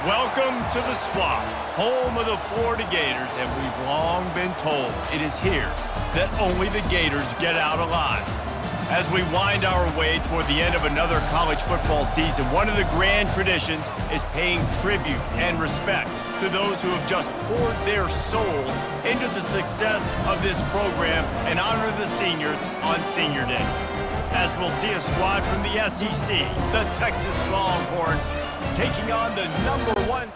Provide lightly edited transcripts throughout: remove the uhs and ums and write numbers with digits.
Welcome to the Swamp, home of the Florida Gators, and we've long been told it is here that only the Gators get out alive. As we wind our way toward the end of another college football season, one of the grand traditions is paying tribute and respect to those who have just poured their souls into the success of this program and honor the seniors on Senior Day. As we'll see a squad from the SEC, the Texas Longhorns, taking on the #1.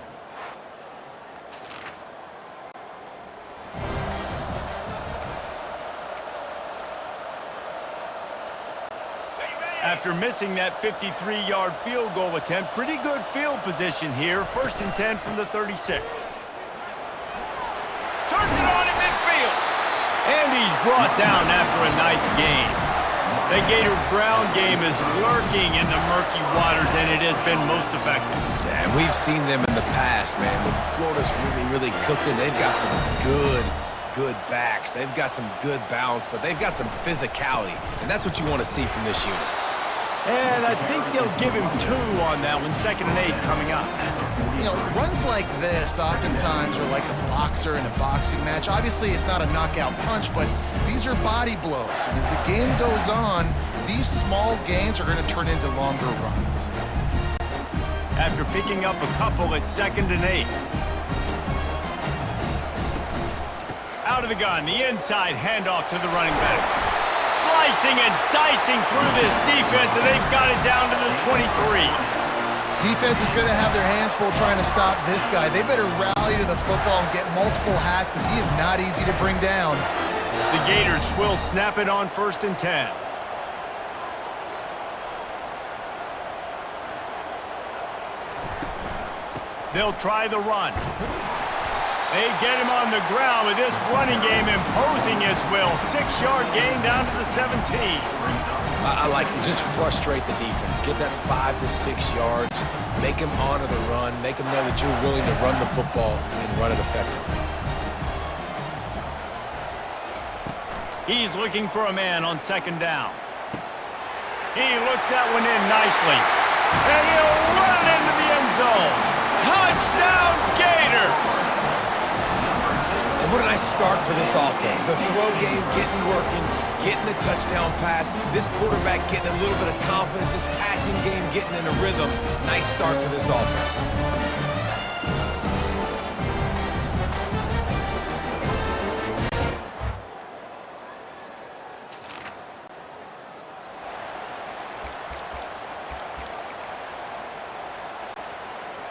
After missing that 53-yard field goal attempt, pretty good field position here. 1st and 10 from the 36. Turns it on in midfield. And he's brought down after a nice gain. The Gator ground game is lurking in the murky waters, and it has been most effective. Yeah, and we've seen them in the past, man. When Florida's really cooking, they've got some good backs. They've got some good balance, but they've got some physicality, and that's what you want to see from this unit. And I think they'll give him 2 on that one. 2nd and 8 coming up. You know, runs like this oftentimes are like a boxer in a boxing match. Obviously, it's not a knockout punch, but these are body blows. And as the game goes on, these small gains are going to turn into longer runs. After picking up a couple at 2nd and 8. Out of the gun, the inside handoff to the running back. Slicing and dicing through this defense, and they've got it down to the 23. Defense is going to have their hands full trying to stop this guy. They better rally to the football and get multiple hats because he is not easy to bring down. The Gators will snap it on 1st and 10. They'll try the run. They get him on the ground with this running game imposing its will. 6-yard gain down to the 17. I like it. Just frustrate the defense. Get that 5 to 6 yards. Make them honor the run. Make them know that you're willing to run the football and run it effectively. He's looking for a man on 2nd down. He looks that one in nicely. And he'll run it into the end zone. Touchdown, Gators! And what a nice start for this offense. The throw game getting working, getting the touchdown pass. This quarterback getting a little bit of confidence. This passing game getting in a rhythm. Nice start for this offense.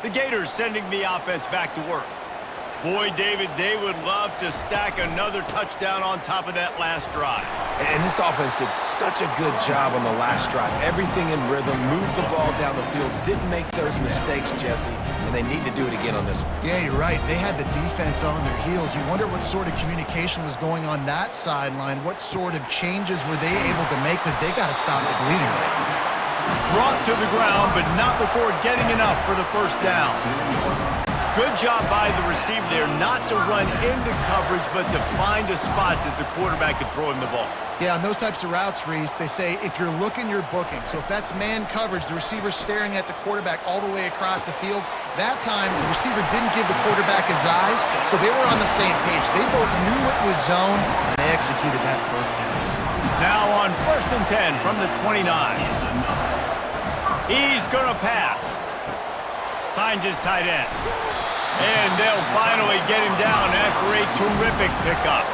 The Gators sending the offense back to work. Boy, David, they would love to stack another touchdown on top of that last drive. And this offense did such a good job on the last drive. Everything in rhythm, moved the ball down the field, didn't make those mistakes, Jesse, and they need to do it again on this one. Yeah, you're right. They had the defense on their heels. You wonder what sort of communication was going on that sideline. What sort of changes were they able to make because they got to stop the bleeding right now. Brought to the ground, but not before getting enough for the 1st down. Good job by the receiver there not to run into coverage, but to find a spot that the quarterback could throw him the ball. Yeah, on those types of routes, Reese, they say if you're looking, you're booking. So if that's man coverage, the receiver's staring at the quarterback all the way across the field. That time, the receiver didn't give the quarterback his eyes, so they were on the same page. They both knew it was zone, and they executed that perfectly. Now on 1st and 10 from the 29. He's going to pass. Finds his tight end. And they'll finally get him down after a terrific pickup.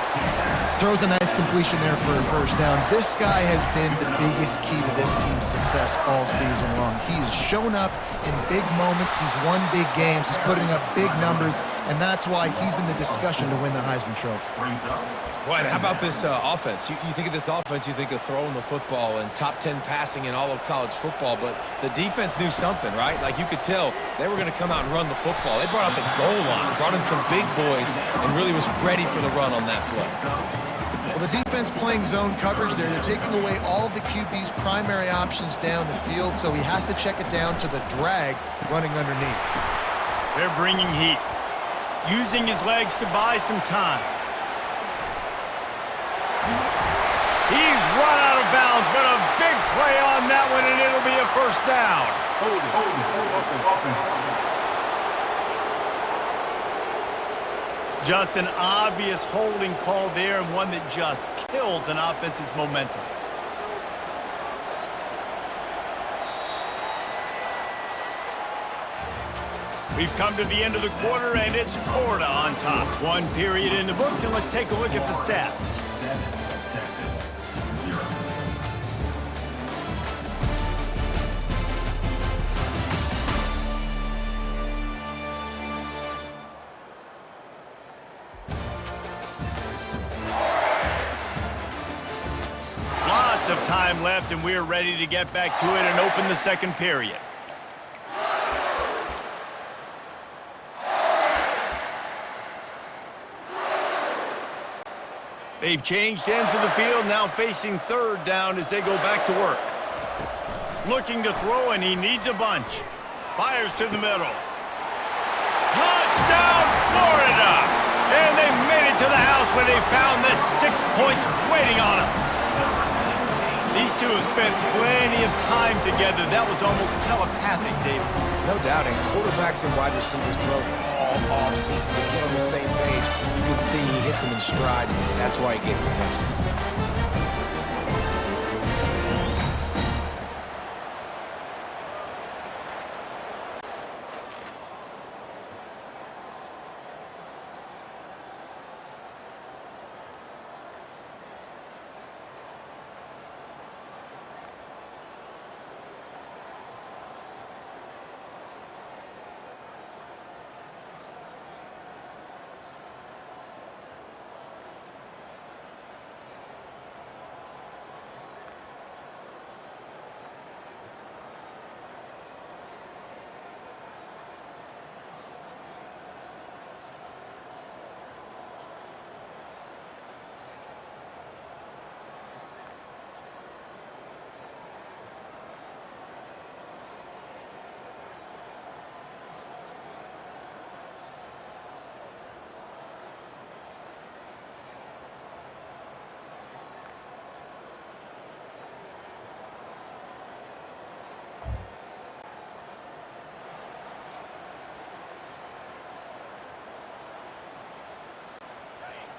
Throws a nice completion there for a 1st down. This guy has been the biggest key to this team's success all season long. He's shown up in big moments. He's won big games. He's putting up big numbers, and that's why he's in the discussion to win the Heisman Trophy. Well, and how about this offense? You think of this offense, you think of throwing the football and top 10 passing in all of college football, but the defense knew something, right? Like you could tell they were going to come out and run the football. They brought out the goal line, brought in some big boys, and really was ready for the run on that play. Well, the defense playing zone coverage there. They're taking away all of the QB's primary options down the field, so he has to check it down to the drag running underneath. They're bringing heat, using his legs to buy some time. He's run out of bounds, but a big play on that one, and it'll be a 1st down. Just an obvious holding call there, and one that just kills an offense's momentum. We've come to the end of the quarter, and it's Florida on top. One period in the books, and let's take a look at the stats. 7, Texas, 0. Lots of time left, and we're ready to get back to it and open the second period. They've changed ends of the field, now facing third down as they go back to work. Looking to throw, and he needs a bunch. Fires to the middle. Touchdown, Florida! And they made it to the house when they found that 6 points waiting on them. These two have spent plenty of time together. That was almost telepathic, David. No doubt, and quarterbacks and wide receivers throw all offseason to get on the same page. You can see he hits him in stride. That's why he gets the touchdown.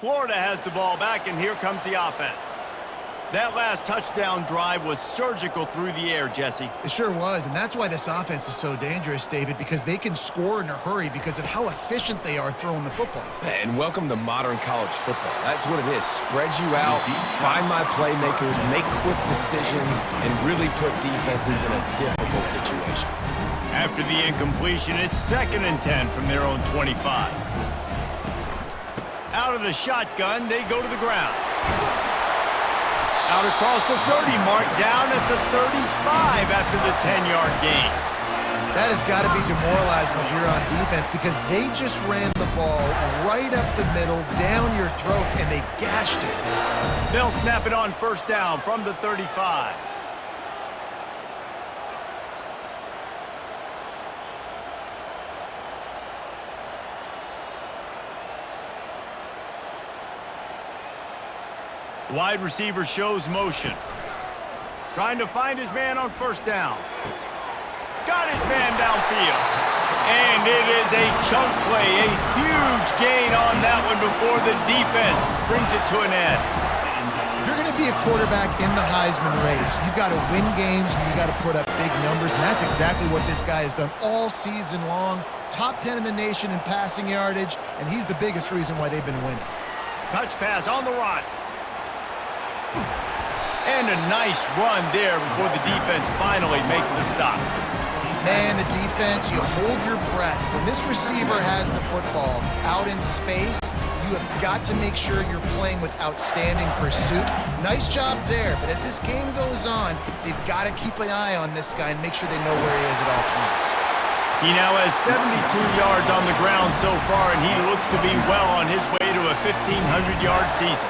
Florida has the ball back, and here comes the offense. That last touchdown drive was surgical through the air, Jesse. It sure was, and that's why this offense is so dangerous, David, because they can score in a hurry because of how efficient they are throwing the football. And welcome to modern college football. That's what it is. Spread you out, find my playmakers, make quick decisions, and really put defenses in a difficult situation. After the incompletion, it's 2nd and 10 from their own 25. Out of the shotgun, they go to the ground. Out across the 30 mark, down at the 35 after the 10-yard gain. That has got to be demoralizing if you're on defense because they just ran the ball right up the middle, down your throats, and they gashed it. They'll snap it on 1st down from the 35. Wide receiver shows motion. Trying to find his man on 1st down. Got his man downfield. And it is a chunk play, a huge gain on that one before the defense brings it to an end. If you're going to be a quarterback in the Heisman race, you've got to win games and you've got to put up big numbers, and that's exactly what this guy has done all season long. Top 10 in the nation in passing yardage, and he's the biggest reason why they've been winning. Touch pass on the run. And a nice run there before the defense finally makes the stop. Man, the defense, you hold your breath. When this receiver has the football out in space, you have got to make sure you're playing with outstanding pursuit. Nice job there, but as this game goes on, they've got to keep an eye on this guy and make sure they know where he is at all times. He now has 72 yards on the ground so far, and he looks to be well on his way to a 1,500-yard season.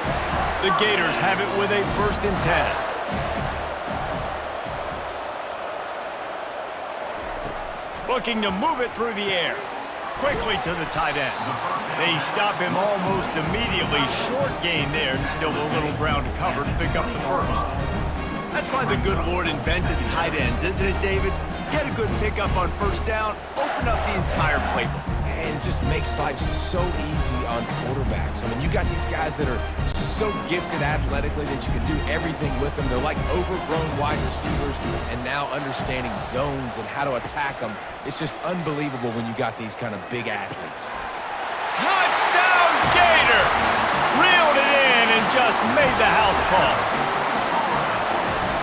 The Gators have it with a 1st and 10. Looking to move it through the air. Quickly to the tight end. They stop him almost immediately. Short gain there, and still a little ground to cover to pick up the 1st. That's why the good Lord invented tight ends, isn't it, David? Get a good pickup on 1st down, open up the entire playbook. and just makes life so easy on quarterbacks. I mean, you got these guys that are so gifted athletically that you can do everything with them. They're like overgrown wide receivers, and now understanding zones and how to attack them. It's just unbelievable when you got these kind of big athletes. Touchdown, Gator! Reeled it in and just made the house call.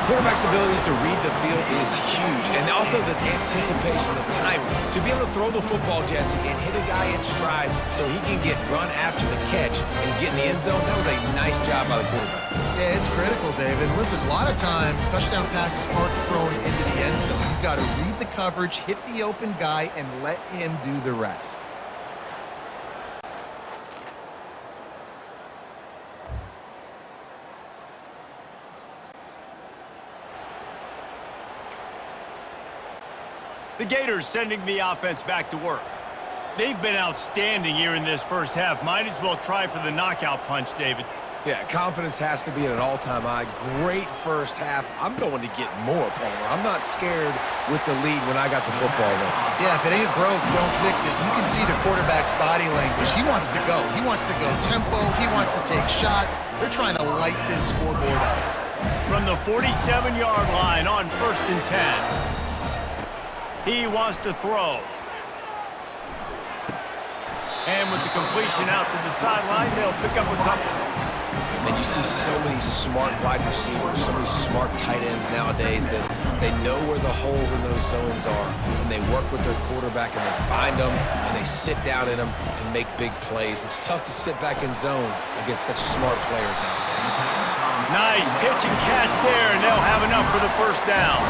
Quarterback's abilities to read the field is huge, and also the anticipation, the time. To be able to throw the football, Jesse, and hit a guy in stride so he can get run after the catch and get in the end zone, that was a nice job by the quarterback. Yeah, it's critical, David. Listen, a lot of times touchdown passes aren't thrown into the end zone. You've got to read the coverage, hit the open guy, and let him do the rest. The Gators sending the offense back to work. They've been outstanding here in this first half. Might as well try for the knockout punch, David. Yeah, confidence has to be at an all-time high. Great first half. I'm going to get more, Palmer. I'm not scared with the lead when I got the football in. Yeah, if it ain't broke, don't fix it. You can see the quarterback's body language. He wants to go. He wants to go tempo. He wants to take shots. They're trying to light this scoreboard up. From the 47-yard line on 1st and 10. He wants to throw. And with the completion out to the sideline, they'll pick up a couple. And you see so many smart wide receivers, so many smart tight ends nowadays that they know where the holes in those zones are, and they work with their quarterback, and they find them, and they sit down in them and make big plays. It's tough to sit back in zone against such smart players nowadays. Nice pitch and catch there, and they'll have enough for the first down.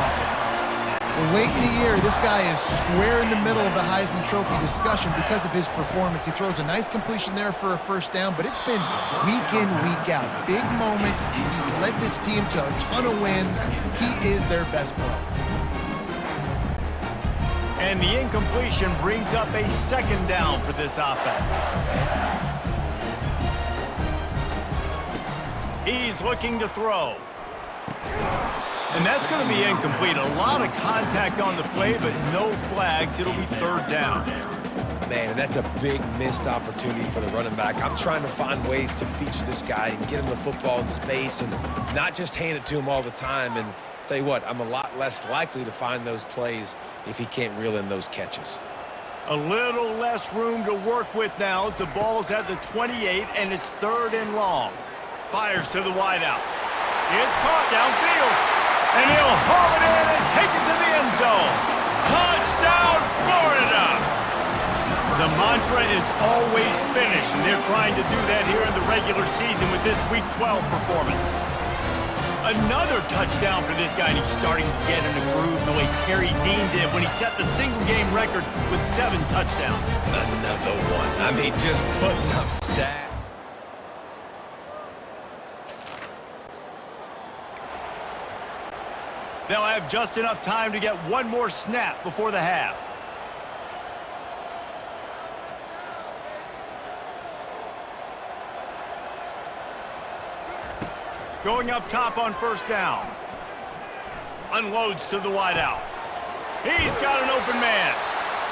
Well, late in the year, this guy is square in the middle of the Heisman Trophy discussion because of his performance. He throws a nice completion there for a first down, but it's been week in, week out. Big moments. He's led this team to a ton of wins. He is their best player. And the incompletion brings up a second down for this offense. He's looking to throw. And that's going to be incomplete. A lot of contact on the play, but no flags. It'll be third down. Man, and that's a big missed opportunity for the running back. I'm trying to find ways to feature this guy and get him the football in space and not just hand it to him all the time. And tell you what, I'm a lot less likely to find those plays if he can't reel in those catches. A little less room to work with now as the ball's at the 28 and it's 3rd and long. Fires to the wideout. It's caught downfield. And he'll haul it in and take it to the end zone. Touchdown, Florida! The mantra is always finish, and they're trying to do that here in the regular season with this Week 12 performance. Another touchdown for this guy, and he's starting to get in a groove the way Terry Dean did when he set the single-game record with 7 touchdowns. Another one. I mean, just putting up stats. They'll have just enough time to get one more snap before the half. Going up top on first down. Unloads to the wideout. He's got an open man.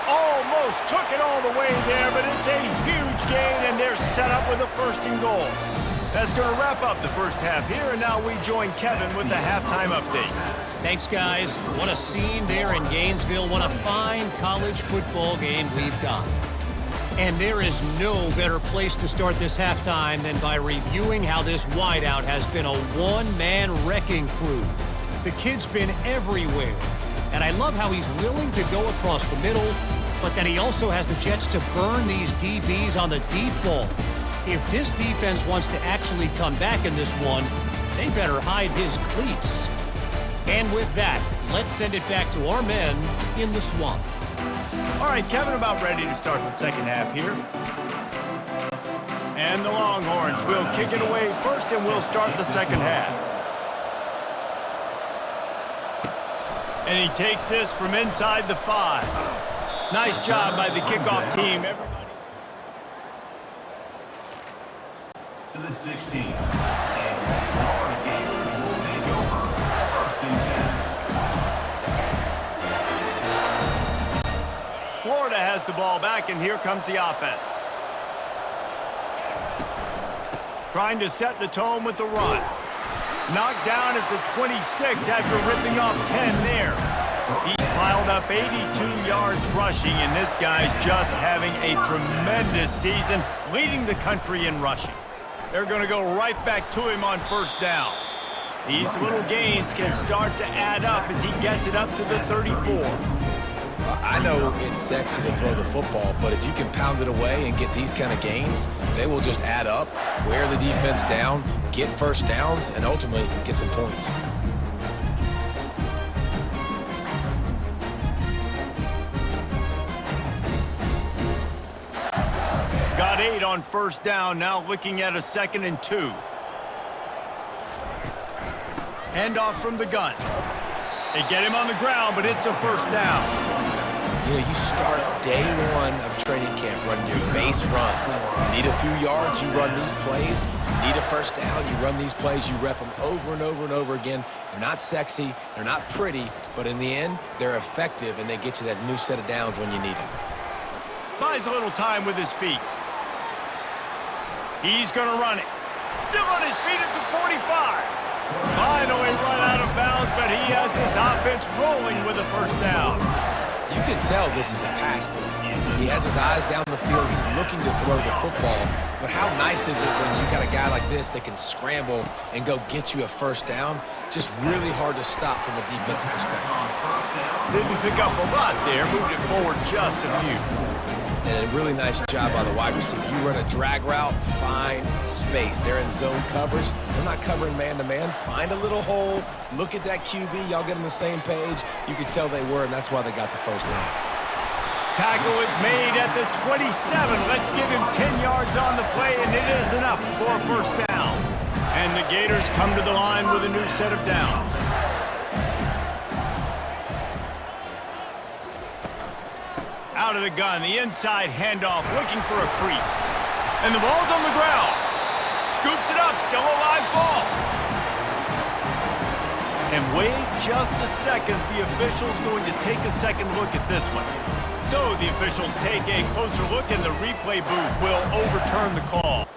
Almost took it all the way there, but it's a huge gain, and they're set up with a 1st and goal. That's going to wrap up the first half here, and now we join Kevin with the halftime update. Thanks, guys. What a scene there in Gainesville. What a fine college football game we've got. And there is no better place to start this halftime than by reviewing how this wideout has been a one-man wrecking crew. The kid's been everywhere. And I love how he's willing to go across the middle, but that he also has the jets to burn these DBs on the deep ball. If this defense wants to actually come back in this one, they better hide his cleats. And with that, let's send it back to our men in the swamp. All right, Kevin, about ready to start the second half here. And the Longhorns will kick it away first, and we'll start the second half. And he takes this from inside the 5. Nice job by the kickoff team. Everybody. To the 16. And Florida Gators will take over 1st and 10. Florida has has the ball back, and here comes the offense. Trying to set the tone with the run. Knocked down at the 26 after ripping off 10 there. He's piled up 82 yards rushing, and this guy's just having a tremendous season, leading the country in rushing. They're going to go right back to him on first down. These little gains can start to add up as he gets it up to the 34. I know it's sexy to throw the football, but if you can pound it away and get these kind of gains, they will just add up, wear the defense down, get first downs, and ultimately get some points. Got 8 on first down, now looking at a 2nd and 2. Handoff from the gun. They get him on the ground, but it's a first down. You know, you start day one of training camp running your base runs. You need a few yards, you run these plays. You need a first down, you run these plays, you rep them over and over and over again. They're not sexy, they're not pretty, but in the end, they're effective, and they get you that new set of downs when you need them. Buys a little time with his feet. He's going to run it. Still on his feet at the 45. Finally run out of bounds, but he has his offense rolling with a first down. You can tell this is a pass play. He has his eyes down the field. He's looking to throw the football. But how nice is it when you got a guy like this that can scramble and go get you a first down? Just really hard to stop from a defensive perspective. Didn't pick up a lot there. Moved it forward just a few. And a really nice job by the wide receiver. You run a drag route, find space. They're in zone coverage. They're not covering man-to-man. Find a little hole. Look at that QB. Y'all get on the same page. You could tell they were, and that's why they got the first down. Tackle is made at the 27. Let's give him 10 yards on the play, and it is enough for a first down. And the Gators come to the line with a new set of downs. Out of the gun, the inside handoff, looking for a crease. And the ball's on the ground. Scoops it up, still a live ball. And wait just a second, the official's going to take a second look at this one. So the officials take a closer look, and the replay booth will overturn the call.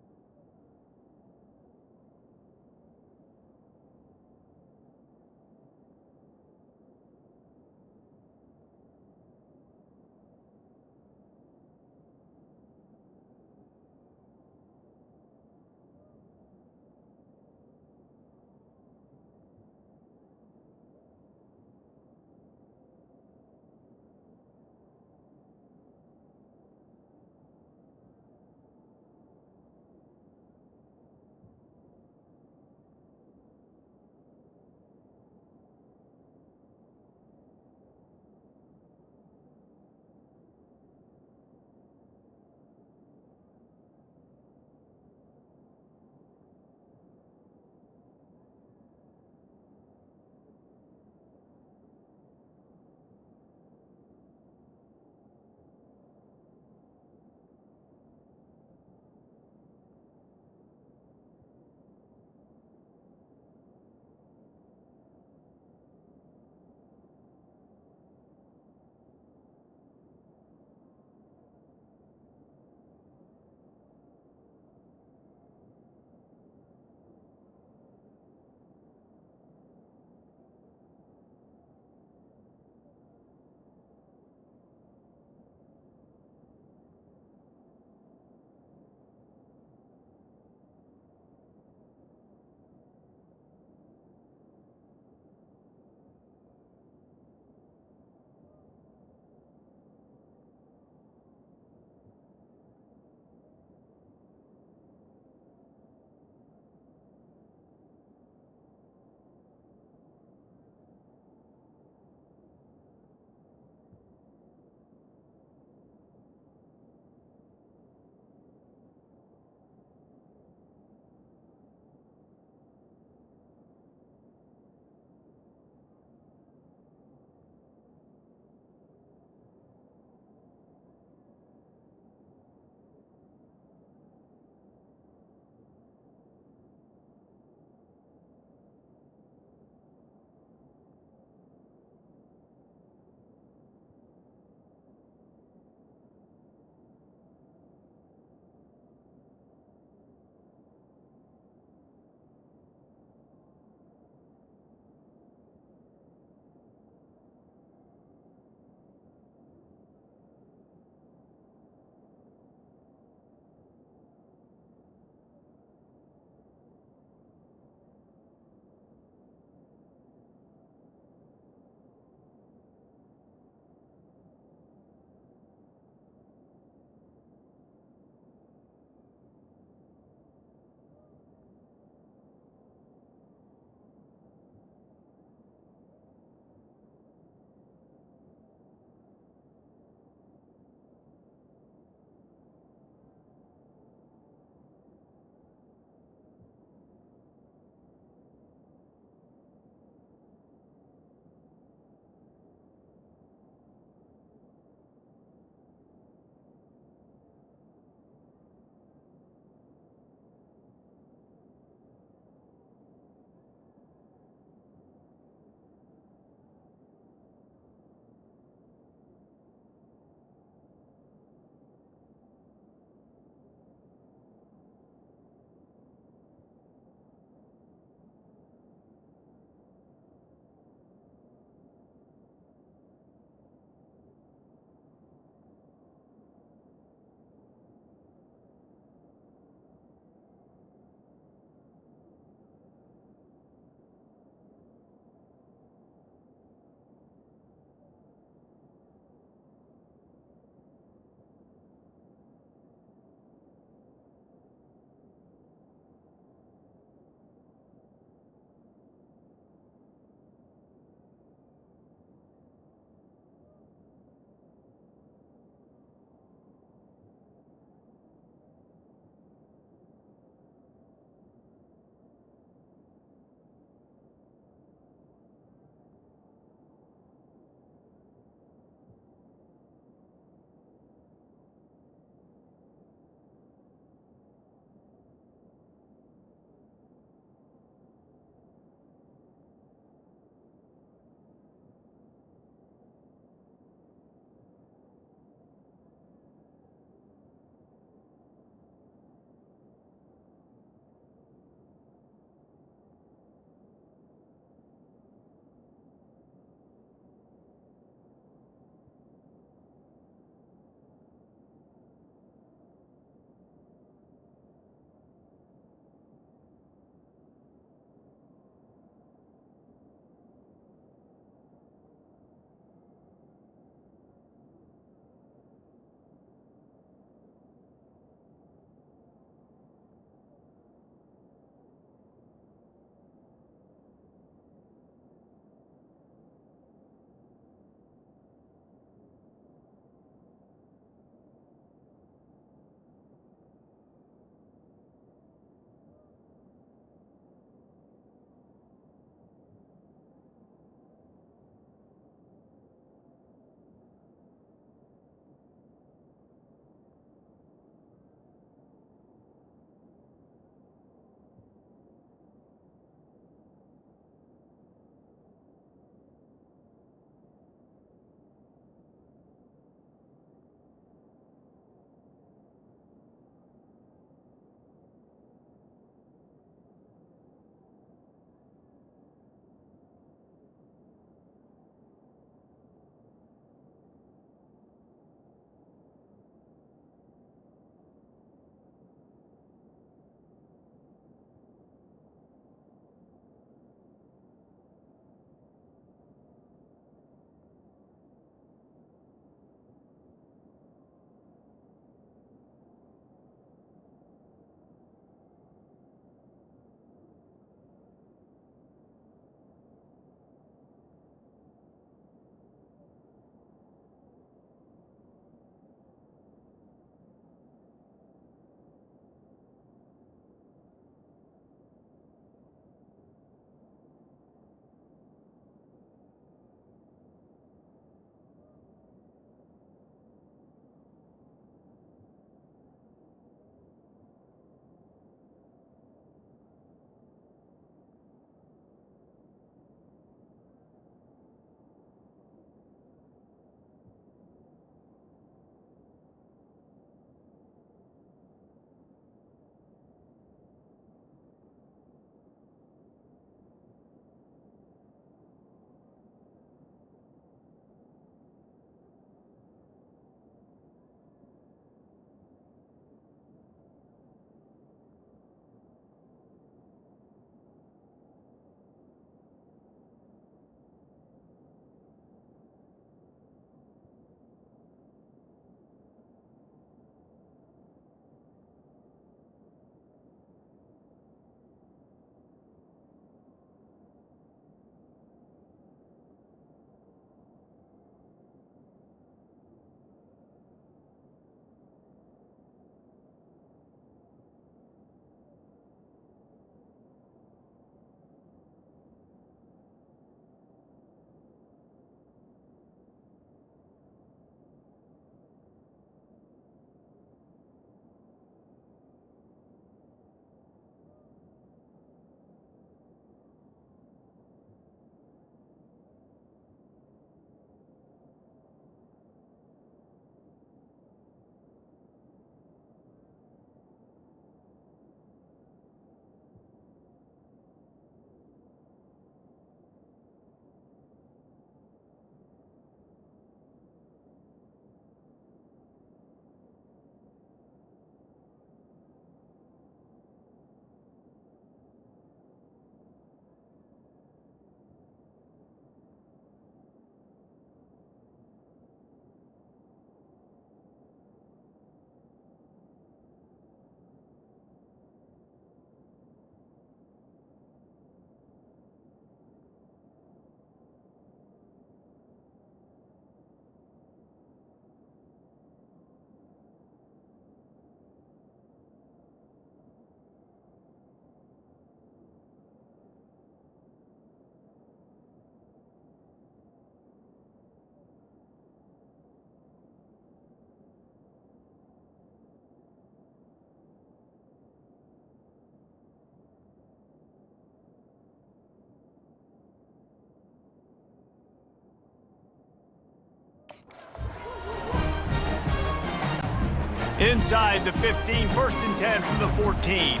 Inside the 15, 1st and 10 from the 14.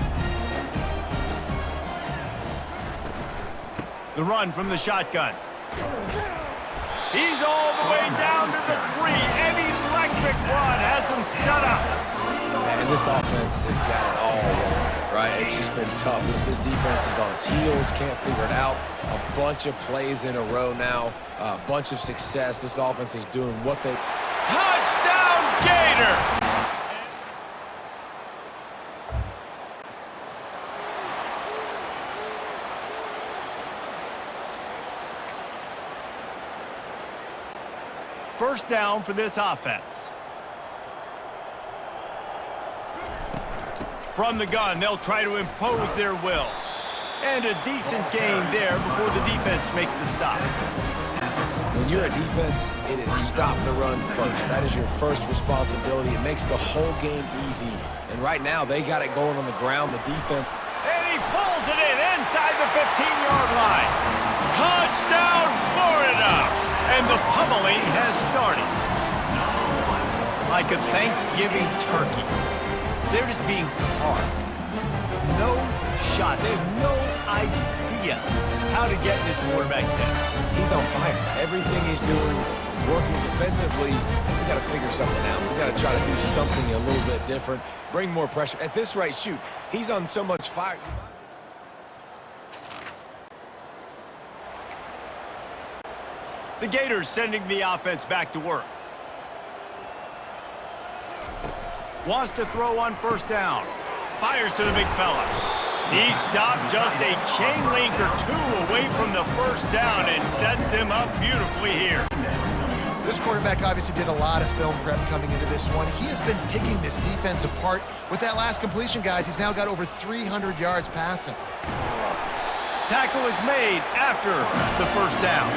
The run from the shotgun. He's all the way down to the 3. An electric run has him set up. And this offense has got it all wrong, right? It's just been tough. This defense is on its heels, can't figure it out. A bunch of plays in a row now, a bunch of success. This offense is doing what they... Touchdown, Gator! First down for this offense. From the gun, they'll try to impose their will. And a decent gain there before the defense makes the stop. When you're a defense, it is stop the run first. That is your first responsibility. It makes the whole game easy. And right now, they got it going on the ground. The defense... And he pulls it in inside the 15-yard line. Touchdown, Florida! And the pummeling has started. Like a Thanksgiving turkey. They're just being carved. No shot. They have no idea how to get in this quarterback's head. He's on fire. Everything he's doing is working defensively. We got to figure something out. We got to try to do something a little bit different. Bring more pressure. At this rate, shoot, he's on so much fire. The Gators sending the offense back to work. Wants to throw on first down. Fires to the big fella. He stopped just a chain link or 2 away from the first down and sets them up beautifully here. This quarterback obviously did a lot of film prep coming into this one. He has been picking this defense apart. With that last completion, guys, he's now got over 300 yards passing. Tackle is made after the first down.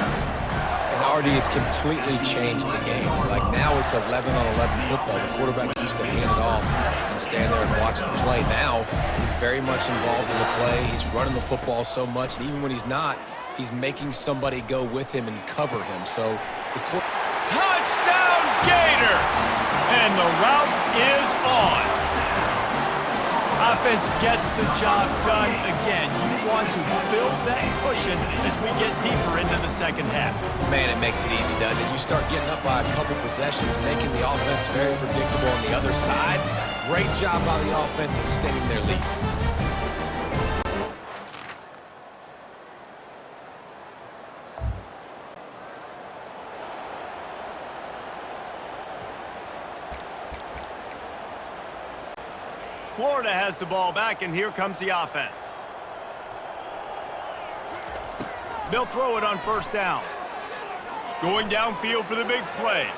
And Artie, it's completely changed the game. Like now it's 11-on-11 football. The quarterback used to hand it off and stand there and watch the play. Now he's very much involved in the play. He's running the football so much, and even when he's not, he's making somebody go with him and cover him. So the touchdown, Gator! And the route is on. Offense gets the job done again. You want to build that cushion as we get deeper into the second half. Man, it makes it easy, doesn't it? You start getting up by a couple possessions, making the offense very predictable on the other side. Great job by the offense extending their lead. Florida has the ball back, and here comes the offense. They'll throw it on first down. Going downfield for the big play.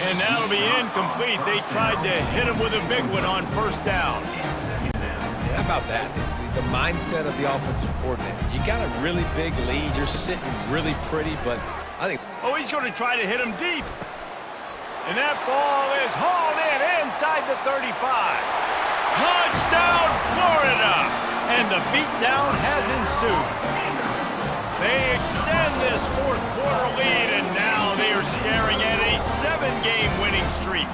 And that'll be incomplete. They tried to hit him with a big one on first down. Yeah, how about that? The mindset of the offensive coordinator. You got a really big lead. You're sitting really pretty, but I think... Oh, he's going to try to hit him deep. And that ball is hauled in inside the 35. Touchdown, Florida! And the beatdown has ensued. They extend this fourth quarter lead, and now they are staring at a 7-game winning streak.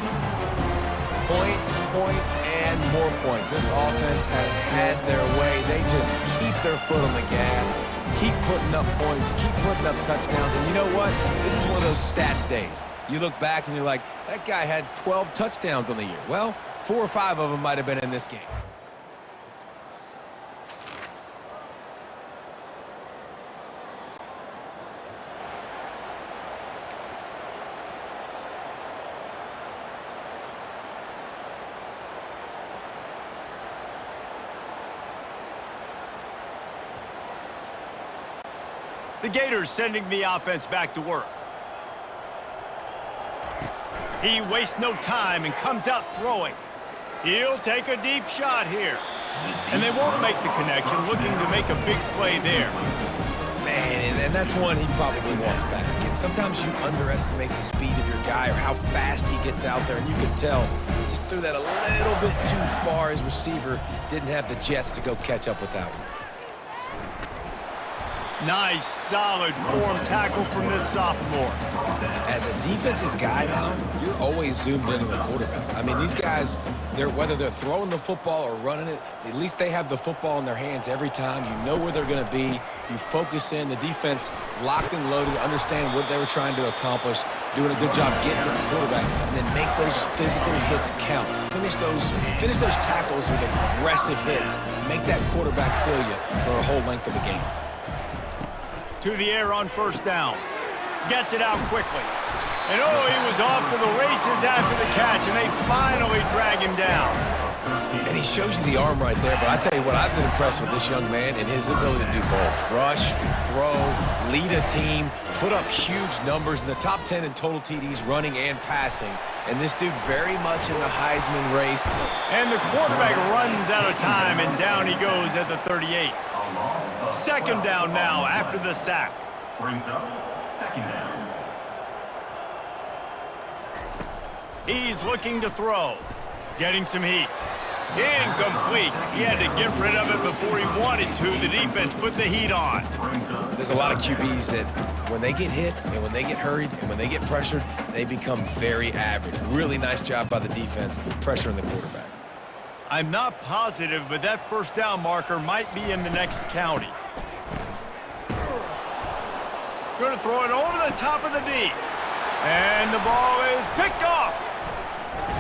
Points, points, and more points. This offense has had their way. They just keep their foot on the gas, keep putting up points, keep putting up touchdowns. And you know what? This is one of those stats days. You look back and you're like, that guy had 12 touchdowns on the year. Well, 4 or 5 of them might have been in this game. The Gators sending the offense back to work. He wastes no time and comes out throwing. He'll take a deep shot here. And they won't make the connection, looking to make a big play there. Man, and that's one he probably wants back. And sometimes you underestimate the speed of your guy or how fast he gets out there, and you can tell just threw that a little bit too far. His receiver didn't have the jets to go catch up with that one. Nice, solid form tackle from this sophomore. As a defensive guy now, you're always zoomed in on the quarterback. I mean, these guys, whether they're throwing the football or running it, at least they have the football in their hands every time. You know where they're going to be. You focus in. The defense locked and loaded, understand what they were trying to accomplish, doing a good job getting to the quarterback, and then make those physical hits count. Finish those tackles with aggressive hits. Make that quarterback feel you for a whole length of the game. To the air on first down. Gets it out quickly. And oh, he was off to the races after the catch, and they finally drag him down. And he shows you the arm right there, but I tell you what, I've been impressed with this young man and his ability to do both. Rush, throw, lead a team, put up huge numbers in the top 10 in total TDs running and passing. And this dude very much in the Heisman race. And the quarterback runs out of time, and down he goes at the 38. Second down now after the sack. Brings up second down. He's looking to throw. Getting some heat. Incomplete. He had to get rid of it before he wanted to. The defense put the heat on. There's a lot of QBs that when they get hit and when they get hurried and when they get pressured, they become very average. Really nice job by the defense pressuring the quarterback. I'm not positive, but that first down marker might be in the next county. Going to throw it over the top of the D. And the ball is picked off.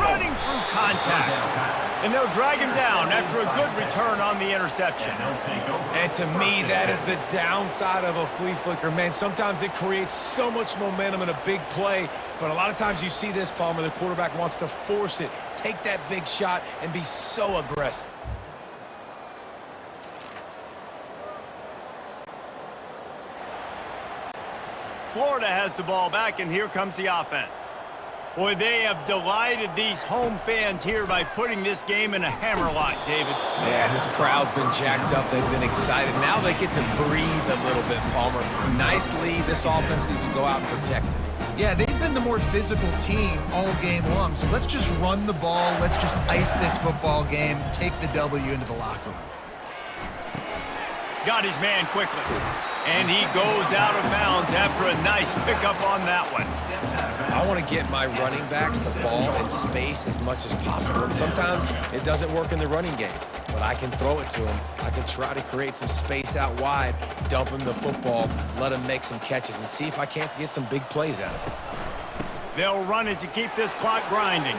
Running through contact. And they'll drag him down after a good return on the interception. And to me, that is the downside of a flea flicker. Man, sometimes it creates so much momentum in a big play, but a lot of times you see this, Palmer, the quarterback wants to force it, take that big shot, and be so aggressive. Florida has the ball back, and here comes the offense. Boy, they have delighted these home fans here by putting this game in a hammerlock, David. Man, this crowd's been jacked up. They've been excited. Now they get to breathe a little bit, Palmer. Nice lead. This offense needs to go out and protect it. Yeah, they've been the more physical team all game long. So let's just run the ball. Let's just ice this football game, take the W into the locker room. Got his man quickly. And he goes out of bounds after a nice pickup on that one. I want to get my running backs the ball in space as much as possible. And sometimes it doesn't work in the running game, but I can throw it to him. I can try to create some space out wide, dump him the football, let him make some catches, and see if I can't get some big plays out of it. They'll run it to keep this clock grinding.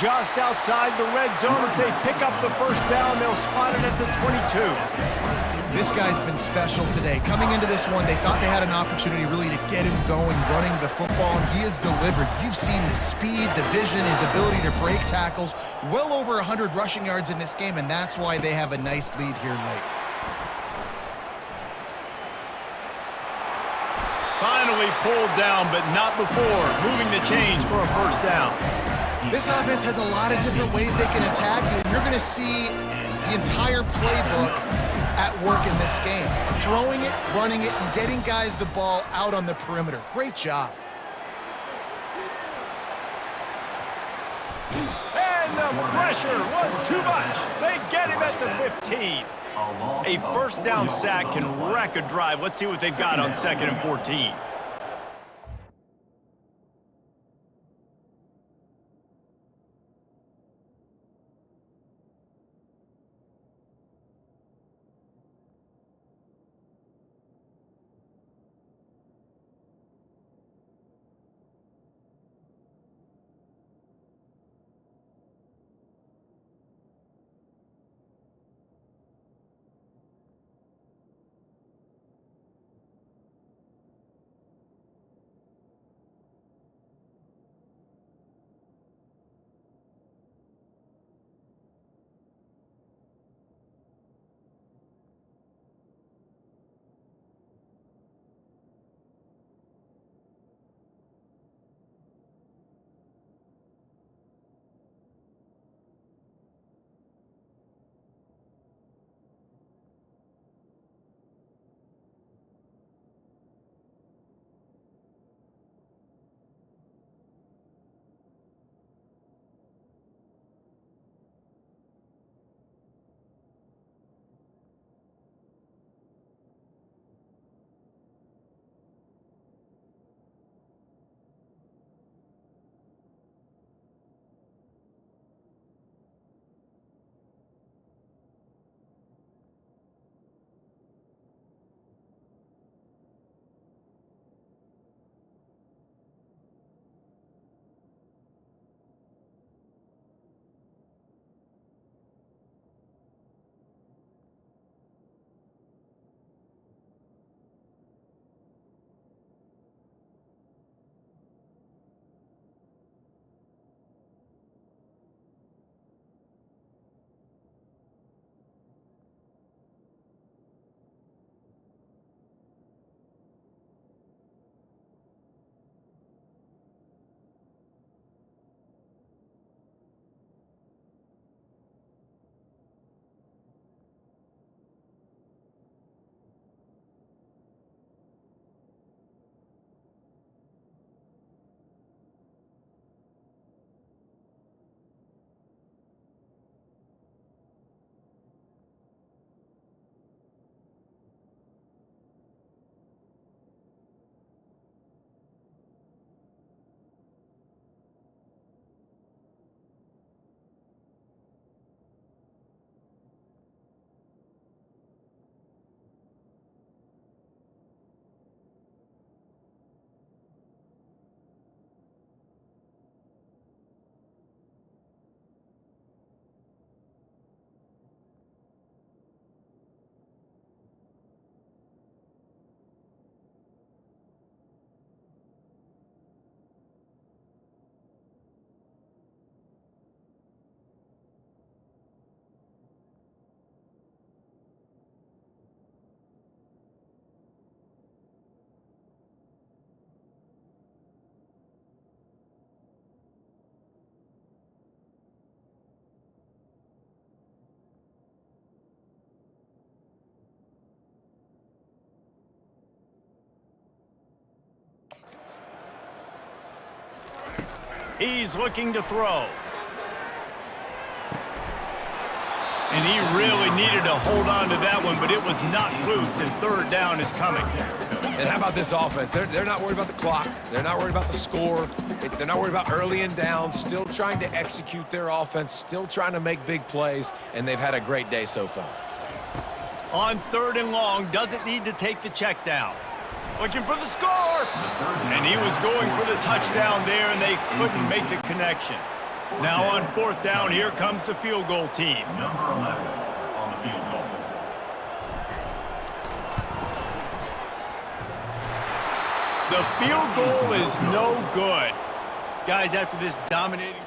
Just outside the red zone as they pick up the first down. They'll spot it at the 22. This guy's been special today. Coming into this one, they thought they had an opportunity really to get him going, running the football, and he has delivered. You've seen the speed, the vision, his ability to break tackles. Well over 100 rushing yards in this game, and that's why they have a nice lead here late. Finally pulled down, but not before moving the chains for a first down. This offense has a lot of different ways they can attack you, and you're going to see the entire playbook at work in this game. Throwing it, running it, and getting guys the ball out on the perimeter. Great job. And the pressure was too much. They get him at the 15. A first down sack can wreck a drive. Let's see what they've got on 2nd and 14. He's looking to throw. And he really needed to hold on to that one, but it was not loose, and third down is coming. And how about this offense? They're not worried about the clock. They're not worried about the score. They're not worried about early and down. Still trying to execute their offense. Still trying to make big plays. And they've had a great day so far. On third and long, doesn't need to take the check down. Looking for the score. And he was going for the touchdown there, and they couldn't make the connection. Now on fourth down, here comes the field goal team. Number 11 on the field goal. The field goal is no good. Guys, after this dominating...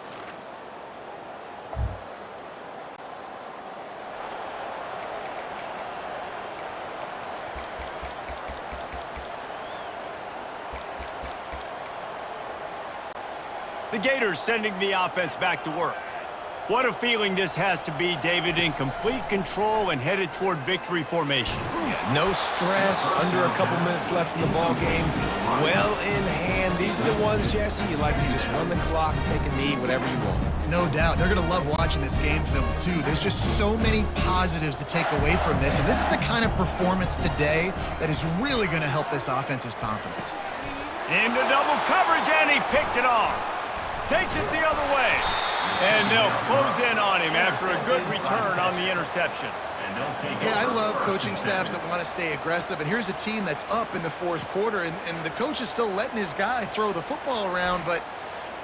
The Gators sending the offense back to work. What a feeling this has to be, David, in complete control and headed toward victory formation. Yeah, no stress, under a couple minutes left in the ball game, well in hand. These are the ones, Jesse, you like to just run the clock, take a knee, whatever you want. No doubt. They're going to love watching this game film, too. There's just so many positives to take away from this, and this is the kind of performance today that is really going to help this offense's confidence. Into double coverage, and he picked it off. Takes it the other way. And they'll close in on him after a good return on the interception. Yeah, I love coaching staffs that want to stay aggressive, and here's a team that's up in the fourth quarter, and the coach is still letting his guy throw the football around, but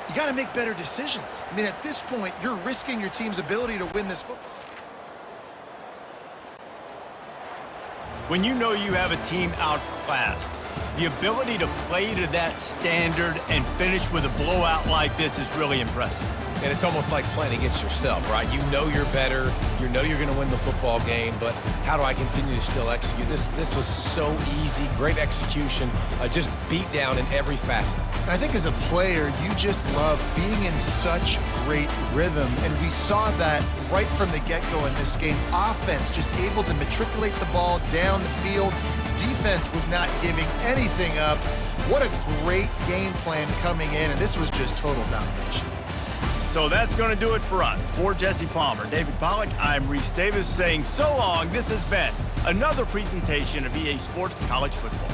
you got to make better decisions. I mean, at this point, you're risking your team's ability to win this football. When you know you have a team outclassed, the ability to play to that standard and finish with a blowout like this is really impressive. And it's almost like playing against yourself, right? You know you're better. You know you're going to win the football game, but how do I continue to still execute? This was so easy, great execution, just beat down in every facet. I think as a player, you just love being in such great rhythm, and we saw that right from the get-go in this game. Offense just able to matriculate the ball down the field. Defense was not giving anything up. What a great game plan coming in, and this was just total domination. So that's going to do it for us. For Jesse Palmer, David Pollack, I'm Reese Davis saying so long. This has been another presentation of EA Sports College Football.